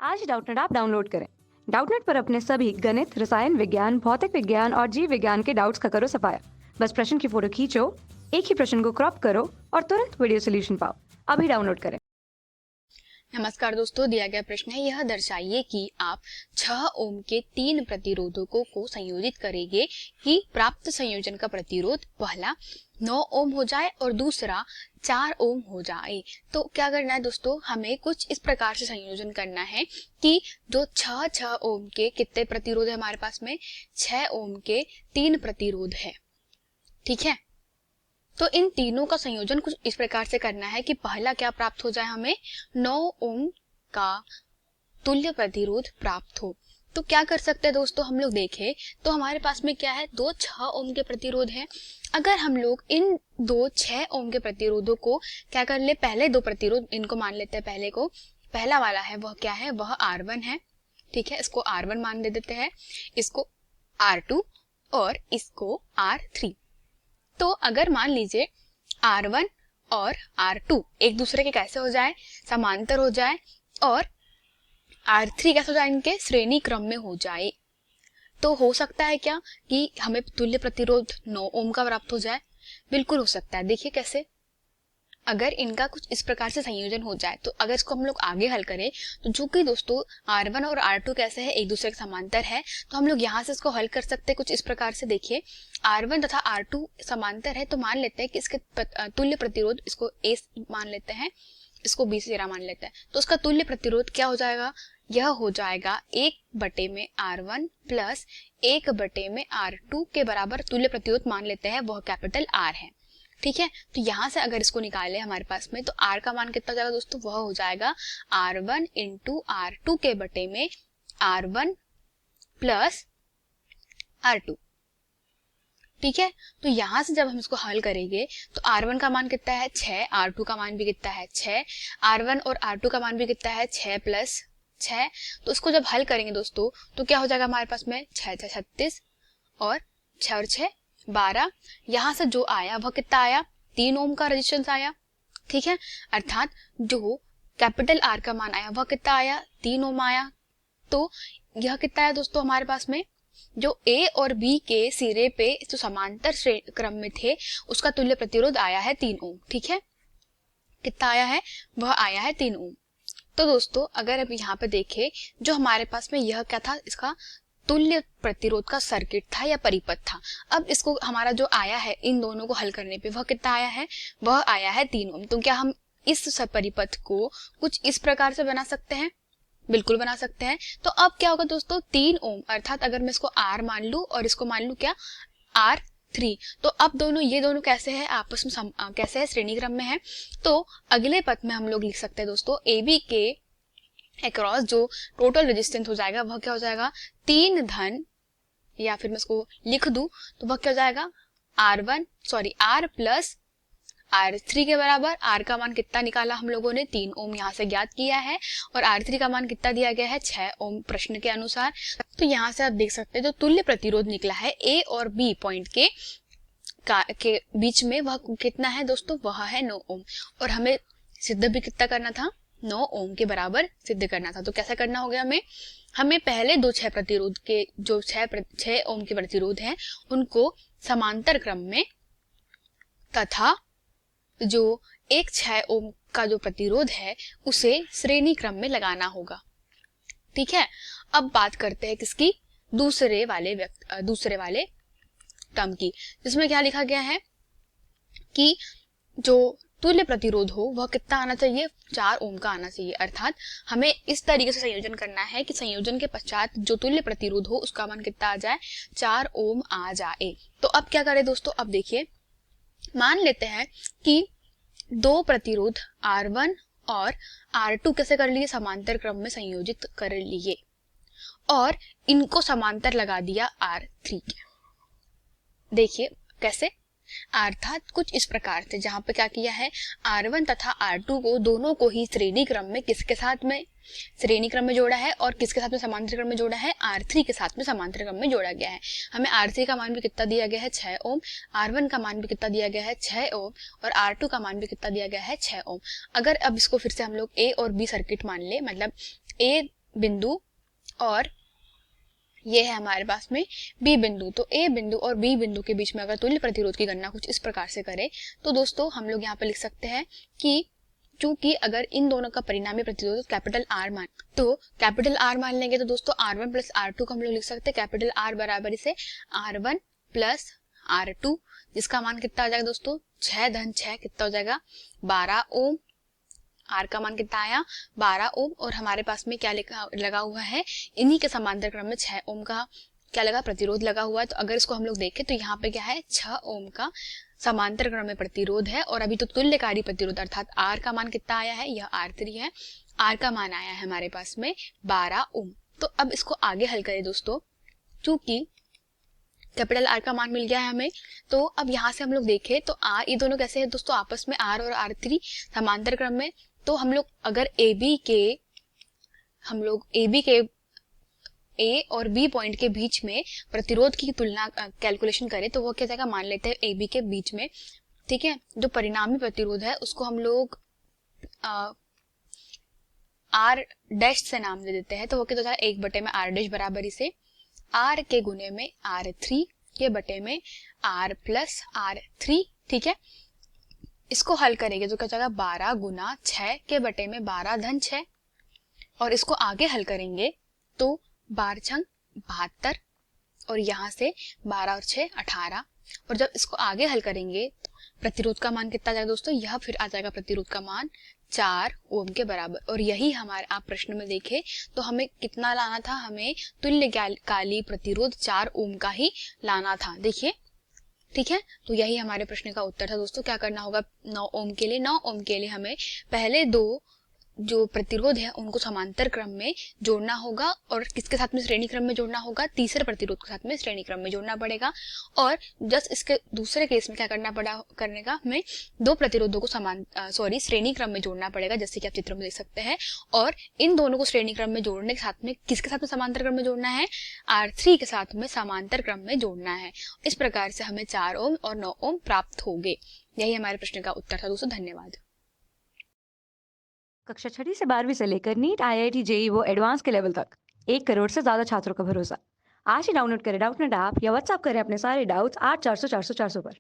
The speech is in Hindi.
आज डाउटनेट ऐप डाउनलोड करें। डाउटनेट पर अपने सभी गणित, रसायन विज्ञान, भौतिक विज्ञान और जीव विज्ञान के डाउट्स का करो सफाया। बस प्रश्न की फोटो खींचो, एक ही प्रश्न को क्रॉप करो और तुरंत वीडियो सोल्यूशन पाओ। अभी डाउनलोड करें। नमस्कार दोस्तों, दिया गया प्रश्न है, यह दर्शाइए कि आप 6 ओम के 3 प्रतिरोधकों को संयोजित करेंगे कि प्राप्त संयोजन का प्रतिरोध पहला 9 ओम हो जाए और दूसरा 4 ओम हो जाए। तो क्या करना है दोस्तों, हमें कुछ इस प्रकार से संयोजन करना है कि जो 6 ओम के कितने प्रतिरोध है हमारे पास में, 6 ओम के 3 प्रतिरोध है। ठीक है, तो इन तीनों का संयोजन कुछ इस प्रकार से करना है कि पहला क्या प्राप्त हो जाए, हमें 9 ओम का तुल्य प्रतिरोध प्राप्त हो। तो क्या कर सकते हैं दोस्तों, हम लोग देखें तो हमारे पास में क्या है, दो 6 ओम के प्रतिरोध हैं। अगर हम लोग इन दो 6 ओम के प्रतिरोधों को क्या कर ले, पहले दो प्रतिरोध इनको मान लेते हैं। पहले को, पहला वाला है वह क्या है, वह R1 है। ठीक है, इसको R1 मान दे देते हैं, इसको R2 और इसको R3। तो अगर मान लीजिए R1 और R2 एक दूसरे के कैसे हो जाए, समांतर हो जाए, और R3 कैसे हो जाए, इनके श्रेणी क्रम में हो जाए, तो हो सकता है क्या कि हमें तुल्य प्रतिरोध 9 ओम का प्राप्त हो जाए। बिल्कुल हो सकता है। देखिए कैसे, अगर इनका कुछ इस प्रकार से संयोजन हो जाए, तो अगर इसको हम लोग आगे हल करें तो जो कि दोस्तों R1 और R2 कैसे है, एक दूसरे के समांतर है, तो हम लोग यहाँ से इसको हल कर सकते हैं कुछ इस प्रकार से। देखिए R1 तथा R2 समांतर है, तो मान लेते हैं कि इसके तुल्य प्रतिरोध, इसको A मान लेते हैं, इसको B से जरा मान लेते हैं, तो उसका तुल्य प्रतिरोध क्या हो जाएगा, यह हो जाएगा 1 में R1 प्लस 1 में R2 के बराबर तुल्य प्रतिरोध मान लेते हैं, वह कैपिटल R है। ठीक है, तो यहां से अगर इसको निकाले हमारे पास में, तो R का मान कितना जाएगा दोस्तों, वह हो जाएगा R1 इंटू R2 के बटे में R1 प्लस R2। ठीक है, तो यहां से जब हम इसको हल करेंगे तो R1 का मान कितना है 6, R2 का मान भी कितना है 6, R1 और R2 का मान भी कितना है 6 प्लस 6। तो इसको जब हल करेंगे दोस्तों तो क्या हो जाएगा हमारे पास में, 6 6 36 और 6 और 6 12। यहां से जो आया वह कितना आया, 3 ओम का रेजिस्टेंस आया। ठीक है, अर्थात जो कैपिटल R का मान आया वह कितना आया, 3 ओम आया। तो यह कितना आया दोस्तों हमारे पास में, जो A और B के सिरे पे जो समांतर क्रम में थे उसका तुल्य प्रतिरोध आया है 3 ओम। ठीक है, कितना आया है, वह आया है 3 ओम। तो दोस्तों अगर अब यहाँ पे देखें, जो हमारे पास में यह क्या था, इसका तुल्य प्रतिरोध का सर्किट था या परिपथ था। अब इसको हमारा जो आया है इन दोनों को हल करने पे, वह कितना आया है, वह आया है 3 ओम। तो क्या हम इस परिपथ को कुछ इस प्रकार से बना सकते हैं, बिल्कुल बना सकते हैं। तो अब क्या होगा दोस्तों, 3 ओम, अर्थात अगर मैं इसको R मान लू और इसको मान लू क्या, R3, तो अब दोनों, ये दोनों कैसे है आपस में कैसे है, श्रेणी क्रम में है। तो अगले पद में हम लोग लिख सकते हैं दोस्तों, AB के अक्रॉस जो टोटल रेजिस्टेंस हो जाएगा वह क्या हो जाएगा, 3 धन, या फिर मैं इसको लिख दूं तो वह क्या हो जाएगा, R प्लस R3 के बराबर। R का मान कितना निकाला हम लोगों ने, 3 ओम यहाँ से ज्ञात किया है, और R3 का मान कितना दिया गया है, 6 ओम प्रश्न के अनुसार। तो यहाँ से आप देख सकते हैं जो तुल्य प्रतिरोध निकला है A और B पॉइंट के बीच में, वह कितना है दोस्तों, वह है 9 ओम। और हमें सिद्ध भी कितना करना था, 9 ओम के बराबर सिद्ध करना था। तो कैसा करना होगा, हमें पहले दो 6 प्रतिरोध के जो 6 ओम के प्रतिरोध हैं उनको समांतर क्रम में, तथा जो एक 6 ओम का जो प्रतिरोध है उसे श्रेणी क्रम में लगाना होगा। ठीक है, अब बात करते हैं किसकी, दूसरे वाले टर्म की, जिसमें क्या लिखा गया है कि जो तुल्य प्रतिरोध हो वह कितना आना चाहिए, 4 ओम का आना चाहिए। अर्थात हमें इस तरीके से संयोजन करना है कि संयोजन के पश्चात जो तुल्य प्रतिरोध हो उसका मान कितना आ जाए, 4 ओम आ जाए। तो अब क्या करें दोस्तों, अब देखिए, मान लेते हैं कि दो प्रतिरोध R1 और R2 कैसे कर लिए, समांतर क्रम में संयोजित कर लिए, और इनको समांतर लगा दिया R3 के। देखिए कैसे, अर्थात कुछ इस प्रकार से, जहां पे क्या किया है, R1 तथा R2 को दोनों को ही श्रेणी क्रम में, किसके साथ में, श्रेणी क्रम में जोड़ा है, और किसके साथ में समांतर क्रम में जोड़ा है, R3 के साथ में समांतर क्रम में जोड़ा गया है। हमें R3 का मान भी कितना दिया गया है, 6 ओम, R1 का मान भी कितना दिया गया है, 6 ओम, और R2 का मान भी कितना दिया गया है, 6 ओम। अगर अब इसको फिर से हम लोग A और B सर्किट मान ले, मतलब A बिंदु और ये है हमारे पास में बी बिंदु। तो ए बिंदु और बी बिंदु के बीच में अगर तुल्य प्रतिरोध की गणना कुछ इस प्रकार से करें तो दोस्तों हम लोग यहाँ पे लिख सकते हैं कि चूंकि अगर इन दोनों का परिणामी प्रतिरोध कैपिटल आर मान, तो कैपिटल आर मान लेंगे तो दोस्तों R1 प्लस R2 को हम लोग लिख सकते हैं कैपिटल आर बराबर इसे R1 प्लस R2, जिसका मान कितना आ जाएगा दोस्तों 6 धन 6 कितना हो जाएगा 12 ओम। आर का मान कितना आया 12 ओम और हमारे पास में क्या लगा हुआ है, इन्हीं के समांतर क्रम में 6 ओम का क्या लगा प्रतिरोध लगा हुआ है। तो अगर इसको हम लोग देखें तो यहाँ पे क्या है 6 ओम का समांतर क्रम में प्रतिरोध है और अभी तो तुल्यकारी प्रतिरोध अर्थात आर का मान कितना आया है, यह R3 है, आर का मान आया है हमारे पास में 12 ओम। तो अब इसको आगे हल करें दोस्तों, चूंकि कैपिटल आर का मान मिल गया है हमें, तो अब यहाँ से हम लोग देखें तो आर, ये दोनों कैसे है दोस्तों आपस में आर और R3 समांतर क्रम में। तो हम लोग अगर ए बी के ए और बी पॉइंट के बीच में प्रतिरोध की तुलना कैलकुलेशन करें तो वो क्या जाएगा, मान लेते हैं ए बी के बीच में, ठीक है, जो परिणामी प्रतिरोध है उसको हम लोग आर डैश से नाम दे देते हैं। तो वो क्या होता है 1 में आर डैश बराबर इसे आर के गुने में R3 के बटे में R प्लस R3, ठीक है। इसको हल करेंगे तो क्या जाएगा 12 गुना 6 के बटे में 12 धन 6 और इसको आगे हल करेंगे तो 12 छंग 72 और यहाँ से 12 और 6 18 और जब इसको आगे हल करेंगे प्रतिरोध का मान कितना जाएगा दोस्तों, यह फिर आ जाएगा प्रतिरोध का मान 4 ओम के बराबर। और यही हमारे आप प्रश्न में देखें तो हमें कितना लाना था, हमें तुल्यकाली प्रतिरोध 4 ओम का ही लाना था, देखिए, ठीक है। तो यही हमारे प्रश्न का उत्तर था दोस्तों। क्या करना होगा 9 ओम के लिए हमें पहले दो जो प्रतिरोध है उनको समांतर क्रम में जोड़ना होगा और किसके साथ में श्रेणी क्रम में जोड़ना होगा, तीसरे प्रतिरोध के साथ में श्रेणी क्रम में जोड़ना पड़ेगा। और जस्ट इसके दूसरे केस में क्या करने का हमें दो प्रतिरोधों को श्रेणी क्रम में जोड़ना पड़ेगा, जैसे कि आप चित्र में देख सकते हैं। और इन दोनों को श्रेणी क्रम में जोड़ने के साथ में किसके साथ में समांतर क्रम में जोड़ना है, R3 के साथ में समांतर क्रम में जोड़ना है। इस प्रकार से हमें 4 ओम और 9 ओम प्राप्त हो गए। यही हमारे प्रश्न का उत्तर था दोस्तों। धन्यवाद। कक्षा 6वीं से 12वीं से लेकर नीट, IIT, JEE वो एडवांस के लेवल तक 1 करोड़ से ज्यादा छात्रों का भरोसा। आज ही डाउनलोड करें डाउटनेट ऐप या व्हाट्सएप करें अपने सारे डाउट्स 8400 400 400 पर।